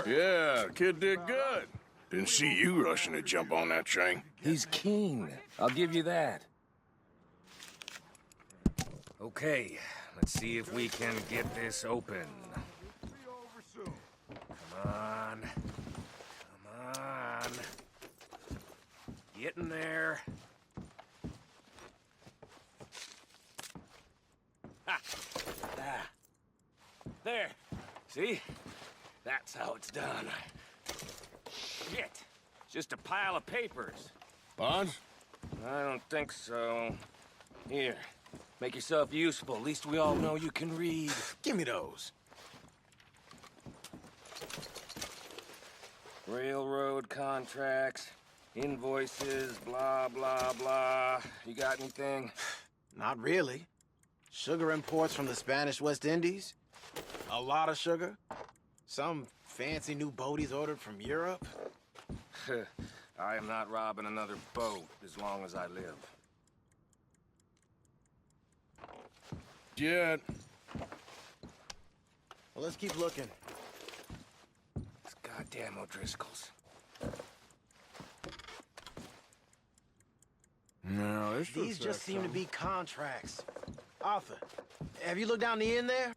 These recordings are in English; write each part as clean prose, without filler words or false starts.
Yeah, kid did good. Didn't see you rushing to jump on that train. He's keen. I'll give you that. Okay, let's see if we can get this open. Come on. Come on. Get in there. Ha! Ah. There. See? That's how it's done. Shit. Just a pile of papers. Bonds? I don't think so. Here. Make yourself useful. At least we all know you can read. Give me those. Railroad contracts, invoices, blah, blah, blah. You got anything? Not really. Sugar imports from the Spanish West Indies. A lot of sugar. Some fancy new boat he's ordered from Europe. I am not robbing another boat as long as I live. Jet. Well, let's keep looking. It's goddamn O'Driscoll's. No, These just seem to be contracts. Arthur, have you looked down the end there?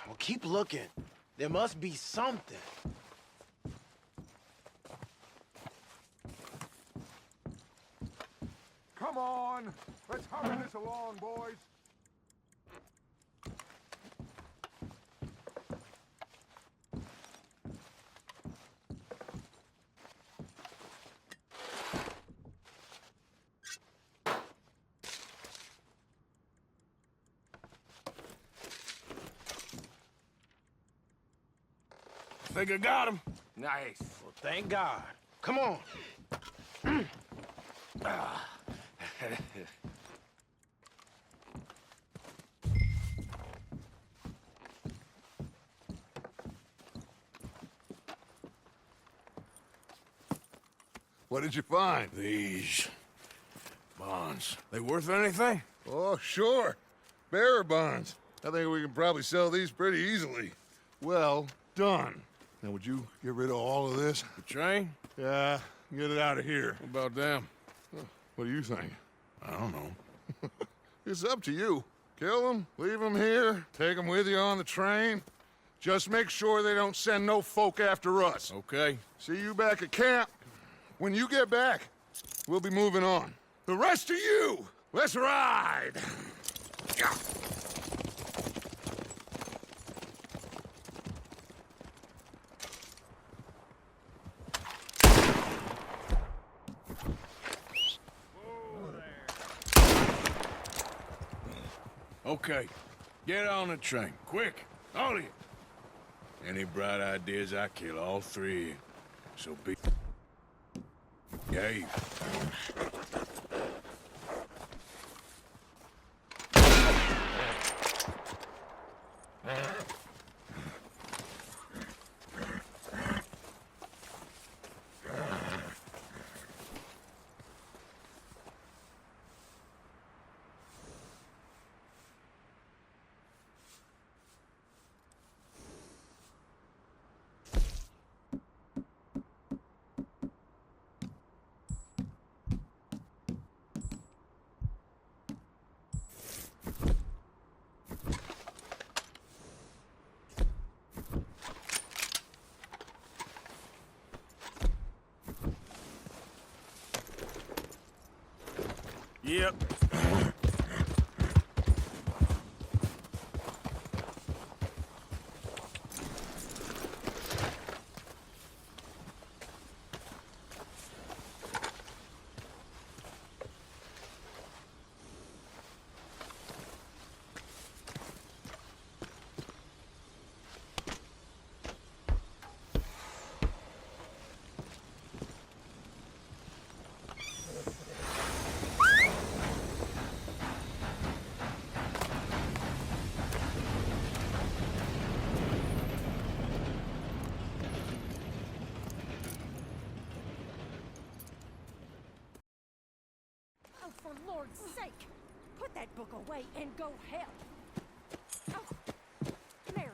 Well, keep looking. There must be something. Come on! Let's hurry this along, boys! Think I got him. Nice. Well, thank God. Come on. What did you find? These bonds. They worth anything? Oh, sure. Bearer bonds. I think we can probably sell these pretty easily. Well done. Now, would you get rid of all of this? The train? Yeah, get it out of here. What about them? What do you think? I don't know. It's up to you. Kill them, leave them here, take them with you on the train. Just make sure they don't send no folk after us. Okay. See you back at camp. When you get back, we'll be moving on. The rest of you, let's ride! Yeah. Okay. Get on the train. Quick. All of you. Any bright ideas, I kill all three of you. So be... Yay. Yep. For Lord's sake, put that book away and go help. Oh, there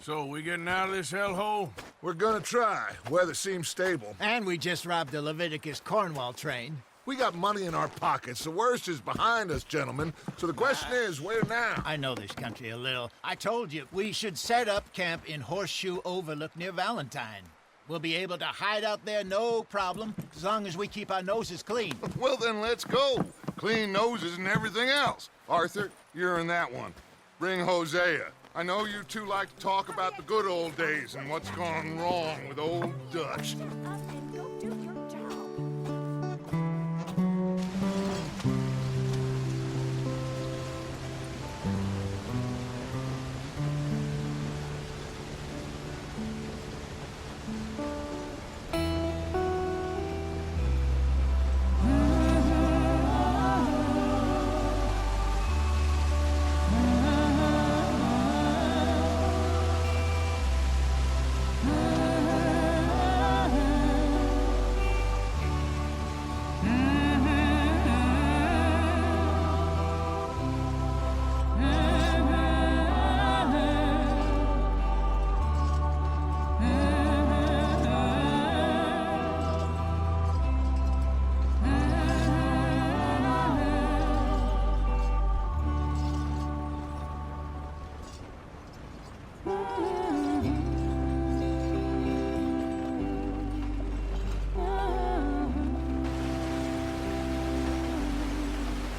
So, we getting out of this hellhole? We're gonna try. Weather seems stable. And we just robbed the Leviticus Cornwall train. We got money in our pockets. The worst is behind us, gentlemen. So the question is, where now? I know this country a little. I told you, we should set up camp in Horseshoe Overlook near Valentine. We'll be able to hide out there, no problem, as long as we keep our noses clean. Well, then let's go. Clean noses and everything else. Arthur, you're in that one. Bring Hosea. I know you two like to talk about the good old days and what's gone wrong with old Dutch.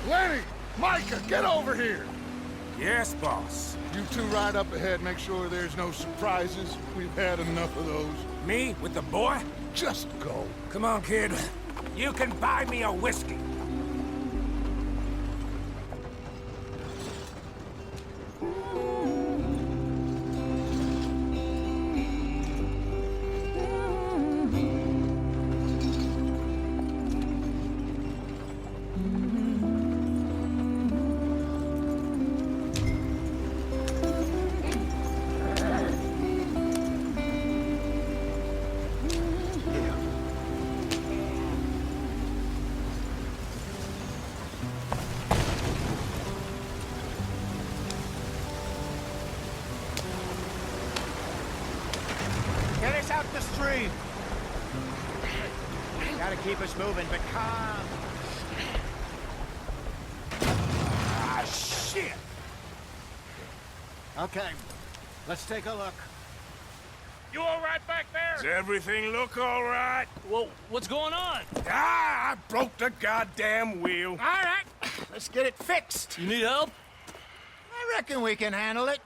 Lenny! Micah, get over here! Yes, boss. You two ride up ahead, make sure there's no surprises. We've had enough of those. Me with the boy? Just go. Come on, kid. You can buy me a whiskey. Get us out the stream! Gotta keep us moving, but calm. Ah, shit! Okay, let's take a look. You all right back there? Does everything look all right? Well, what's going on? Ah, I broke the goddamn wheel. All right, let's get it fixed. You need help? I reckon we can handle it.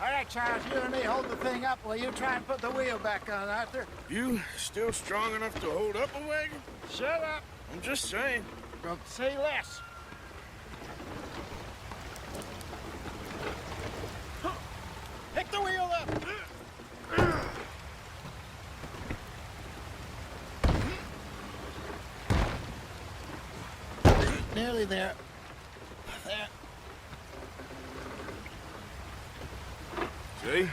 All right, Charles, you and me hold the thing up while you try and put the wheel back on, Arthur. You still strong enough to hold up a wagon? Shut up. I'm just saying. Don't say less. Pick the wheel up. Nearly there. There. See?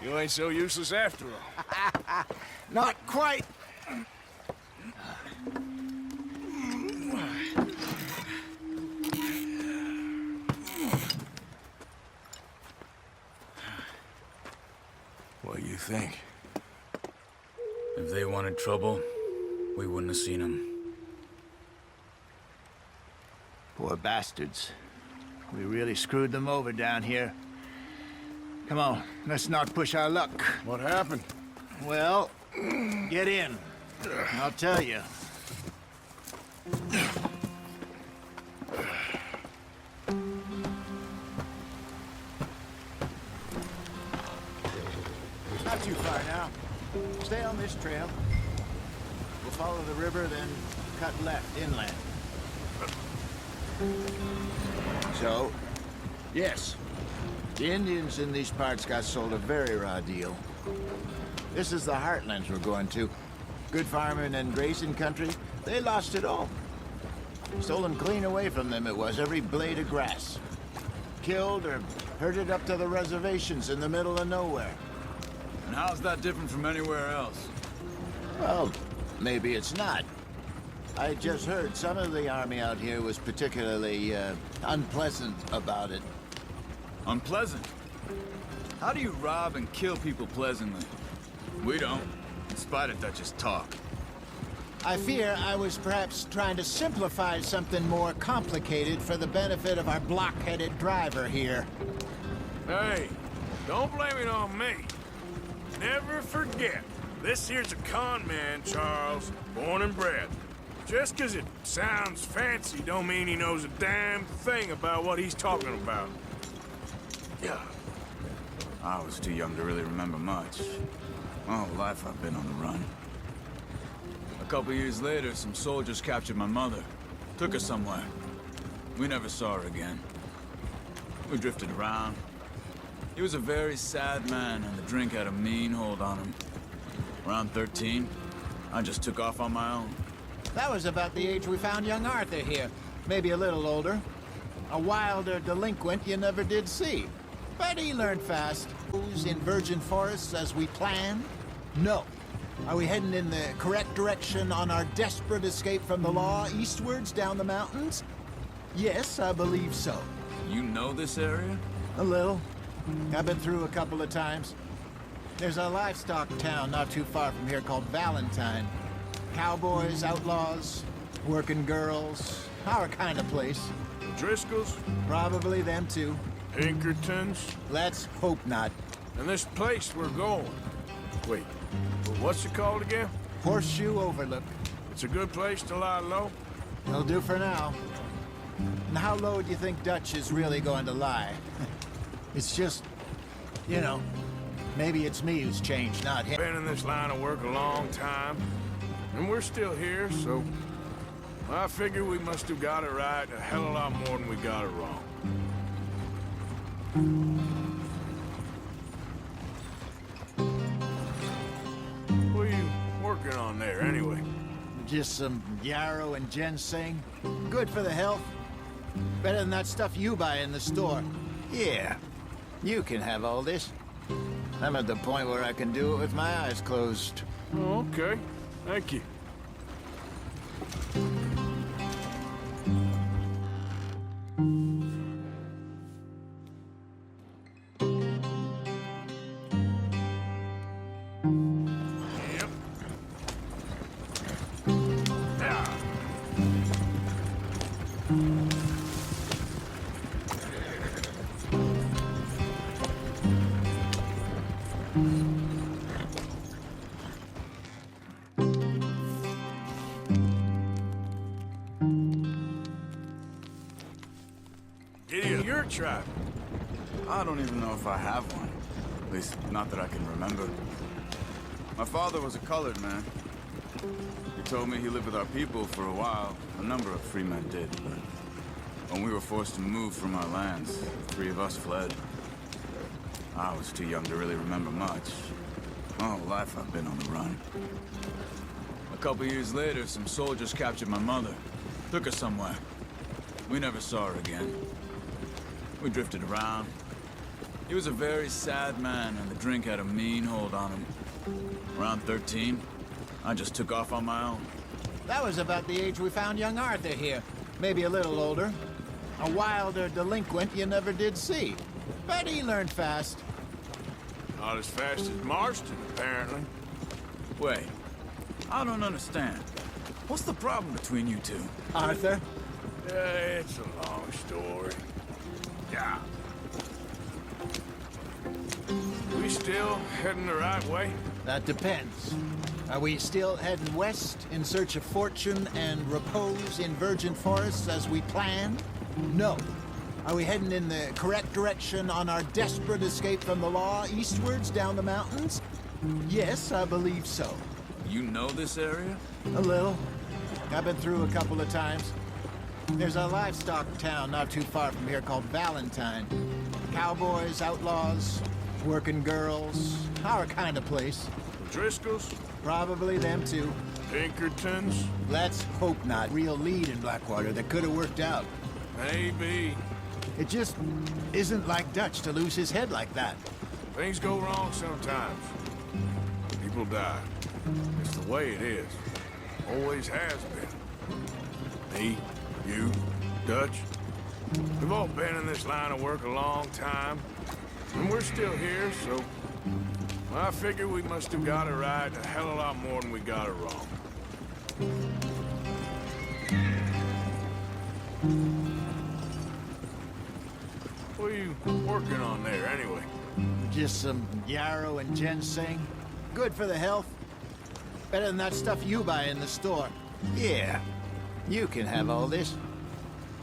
You ain't so useless after all. Not quite. What do you think? If they wanted trouble, we wouldn't have seen them. Poor bastards. We really screwed them over down here. Come on, let's not push our luck. What happened? Well, get in. I'll tell you. Not too far now. Stay on this trail. We'll follow the river, then cut left inland. So, yes, the Indians in these parts got sold a very raw deal. This is the heartlands we're going to. Good farming and grazing country, they lost it all. Stolen clean away from them it was, every blade of grass. Killed or herded up to the reservations in the middle of nowhere. And how's that different from anywhere else? Well, maybe it's not. I just heard some of the army out here was particularly, unpleasant about it. Unpleasant? How do you rob and kill people pleasantly? We don't, in spite of Dutch's talk. I fear I was perhaps trying to simplify something more complicated for the benefit of our block-headed driver here. Hey, don't blame it on me. Never forget, this here's a con man, Charles, born and bred. Just 'cause it sounds fancy don't mean he knows a damn thing about what he's talking about. Yeah. I was too young to really remember much. My whole life I've been on the run. A couple years later, some soldiers captured my mother. Took her somewhere. We never saw her again. We drifted around. He was a very sad man, and the drink had a mean hold on him. Around 13, I just took off on my own. That was about the age we found young Arthur here. Maybe a little older. A wilder delinquent you never did see. But he learned fast. Who's in virgin forests as we planned? No. Are we heading in the correct direction on our desperate escape from the law eastwards down the mountains? Yes, I believe so. You know this area? A little. I've been through a couple of times. There's a livestock town not too far from here called Valentine. Cowboys, outlaws, working girls, our kind of place. Driscoll's, Probably them too. Pinkertons, Let's hope not. and this place we're going. Wait, what's it called again? Horseshoe Overlook. It's a good place to lie low? It'll do for now. And how low do you think Dutch is really going to lie? It's just, you know, maybe it's me who's changed, not him. Been in this line of work a long time, and we're still here, so I figure we must have got it right a hell of a lot more than we got it wrong. What are you working on there, anyway? Just some yarrow and ginseng. Good for the health. Better than that stuff you buy in the store. Yeah, you can have all this. I'm at the point where I can do it with my eyes closed. Oh, okay. Thank you. Yep. Yeah. Idiot, your tribe. I don't even know if I have one. At least, not that I can remember. My father was a colored man. He told me he lived with our people for a while. A number of free men did, but when we were forced to move from our lands, the three of us fled. I was too young to really remember much. My whole life I've been on the run. A couple years later, some soldiers captured my mother. Took her somewhere. We never saw her again. We drifted around. He was a very sad man, and the drink had a mean hold on him. Around 13, I just took off on my own. That was about the age we found young Arthur here. Maybe a little older. A wilder delinquent you never did see. But he learned fast. Not as fast as Marston, apparently. Wait, I don't understand. What's the problem between you two? Arthur? It's a long story. Yeah. We still heading the right way? That depends. Are we still heading west in search of fortune and repose in virgin forests as we planned? No. Are we heading in the correct direction on our desperate escape from the law eastwards down the mountains? Yes, I believe so. You know this area? A little. I've been through a couple of times. There's a livestock town not too far from here called Valentine. Cowboys, outlaws, working girls, our kind of place. Driscoll's? Probably them too. Pinkertons? Let's hope not. Real lead in Blackwater that could have worked out. Maybe. It just isn't like Dutch to lose his head like that. Things go wrong sometimes. People die. It's the way it is. Always has been. Me, you, Dutch. We've all been in this line of work a long time, and we're still here, so I figure we must have got it right a hell of a lot more than we got it wrong. What are you working on there, anyway? Just some yarrow and ginseng. Good for the health. Better than that stuff you buy in the store. Yeah, you can have all this.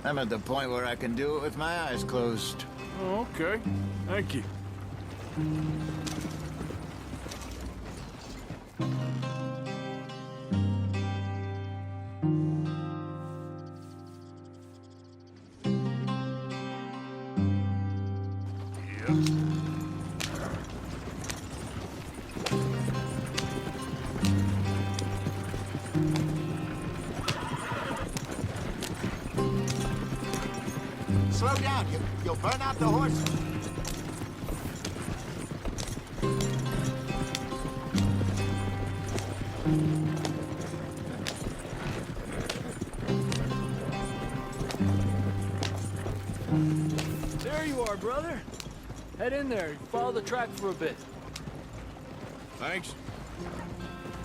I'm at the point where I can do it with my eyes closed. Oh, okay. Thank you. Slow down, you'll burn out the horses. There you are, brother. Head in there. Follow the track for a bit. Thanks.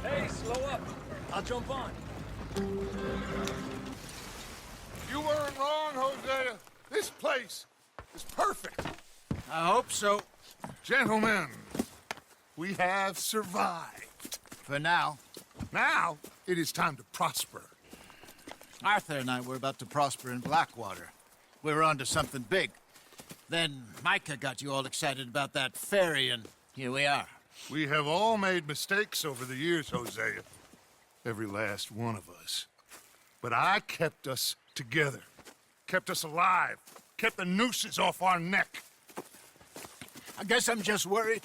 Hey, slow up. I'll jump on. You weren't wrong, Hosea. This place is perfect. I hope so. Gentlemen, we have survived. For now. Now, it is time to prosper. Arthur and I were about to prosper in Blackwater. We were on to something big. Then Micah got you all excited about that ferry, and here we are. We have all made mistakes over the years, Hosea. Every last one of us. But I kept us together. Kept us alive. Kept the nooses off our neck. I guess I'm just worried.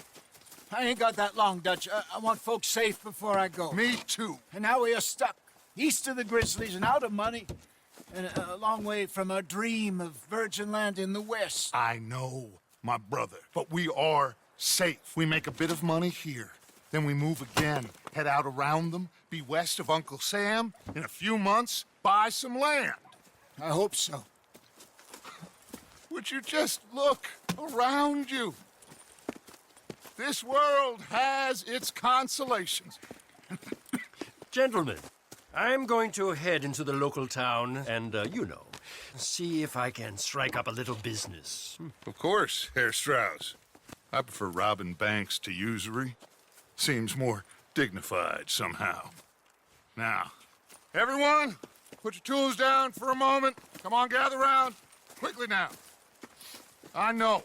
I ain't got that long, Dutch. I want folks safe before I go. Me too. And now we are stuck, east of the Grizzlies and out of money, and a long way from our dream of virgin land in the west. I know, my brother, but we are safe. We make a bit of money here, then we move again, head out around them, be west of Uncle Sam, in a few months, buy some land. I hope so. Would you just look around you? This world has its consolations. Gentlemen, I'm going to head into the local town and, see if I can strike up a little business. Of course, Herr Strauss. I prefer robbing banks to usury. Seems more dignified somehow. Now, everyone, put your tools down for a moment. Come on, gather round. Quickly now. I know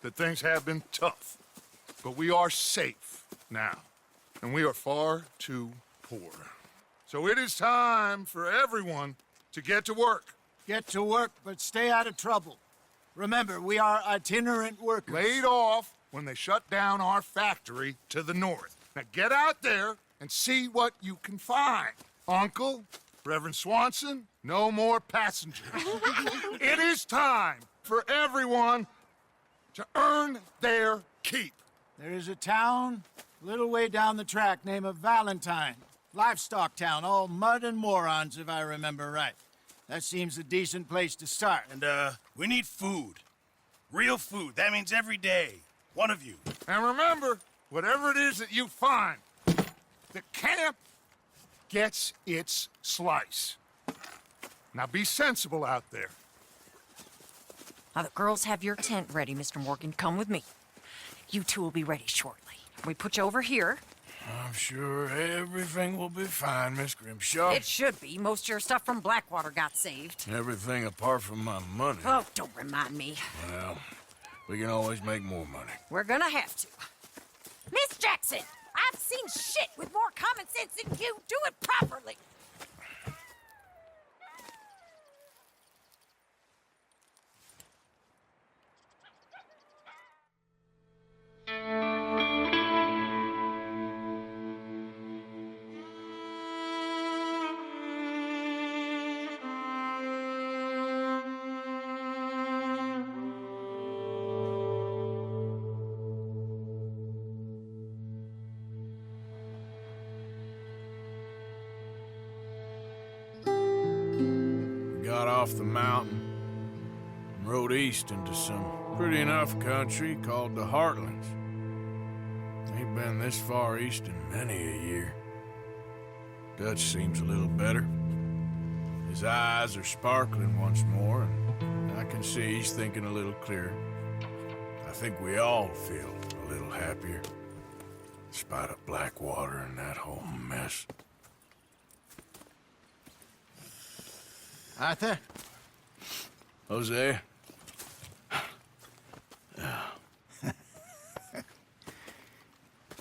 that things have been tough, but we are safe now, and we are far too poor. So it is time for everyone to get to work. Get to work, but stay out of trouble. Remember, we are itinerant workers. Laid off when they shut down our factory to the north. Now get out there and see what you can find. Uncle, Reverend Swanson, no more passengers. It is time for everyone to earn their keep. There is a town a little way down the track named Valentine. Livestock town, all mud and morons, if I remember right. That seems a decent place to start. And, we need food. Real food. That means every day. One of you. And remember, whatever it is that you find, the camp gets its slice. Now be sensible out there. Now, the girls have your tent ready, Mr. Morgan. Come with me. You two will be ready shortly. We put you over here. I'm sure everything will be fine, Miss Grimshaw. It should be. Most of your stuff from Blackwater got saved. Everything apart from my money. Oh, don't remind me. Well, we can always make more money. We're gonna have to. Miss Jackson, I've seen shit with more common sense than you. Do it properly. off the mountain and rode east into some pretty enough country called the Heartlands. Ain't been this far east in many a year. Dutch seems a little better. His eyes are sparkling once more, and I can see he's thinking a little clearer. I think we all feel a little happier, despite of Blackwater and that whole mess. Arthur? Jose?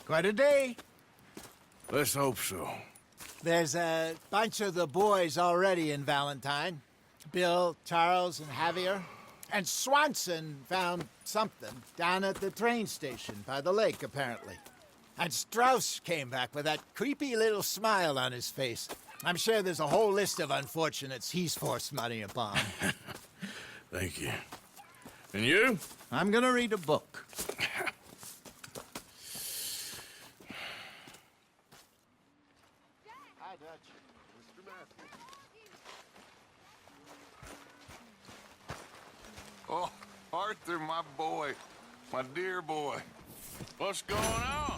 Quite a day. Let's hope so. There's a bunch of the boys already in Valentine. Bill, Charles, and Javier. And Swanson found something down at the train station by the lake, apparently. And Strauss came back with that creepy little smile on his face. I'm sure there's a whole list of unfortunates he's forced money upon. Thank you. And you? I'm gonna read a book. Hi, Dutch. Mr. Matthews. Oh, Arthur, my boy. My dear boy. What's going on?